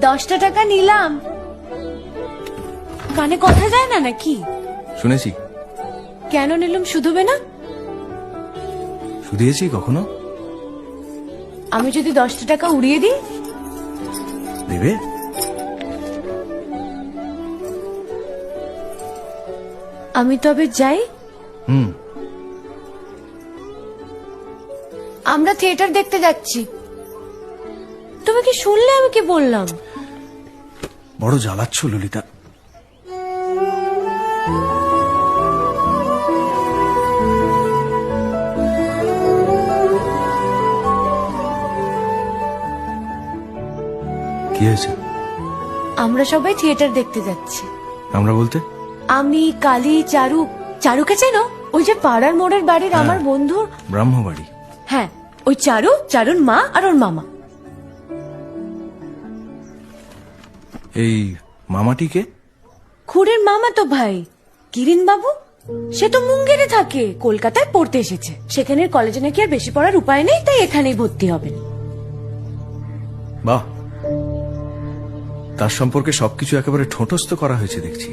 10টা টাকা নিলাম। কানে কথা যায় না নাকি? শুনেছি। কেন নিলাম? শুধুবে না? শুধিয়েছি কখনো? আমি যদি 10টা টাকা উড়িয়ে দিই? দেবে? আমি তবে যাই। আমরা থিয়েটার দেখতে যাচ্ছি। তুমি কি শুনলে আমি কি বললাম? বড় জ্বালাচ্ছ ললিতা। কি হয়েছে? আমরা সবাই থিয়েটার দেখতে যাচ্ছি। আমরা বলতে? আমি, কালী, চারু। চারুকে চেনো? ওই যে পাড়ার মোড়ের বাড়ির আমার বন্ধু। ব্রাহ্মবাড়ি? হ্যাঁ, ওই চারু, চারুর মা আর ওর মামা। এই মামাটিকে? খুড়ের মামা তো ভাই, কিরিন বাবু। সে তো মুঙ্গেরে থাকে, কলকাতায় পড়তে এসেছে। সেখানের কলেজে নাকি আর বেশি পড়ার উপায় নেই, তাই এখানেই ভর্তি হবেন। বাহ, তার সম্পর্কে সবকিছু একেবারে ঠোঁটস্থ করা হয়েছে দেখছি।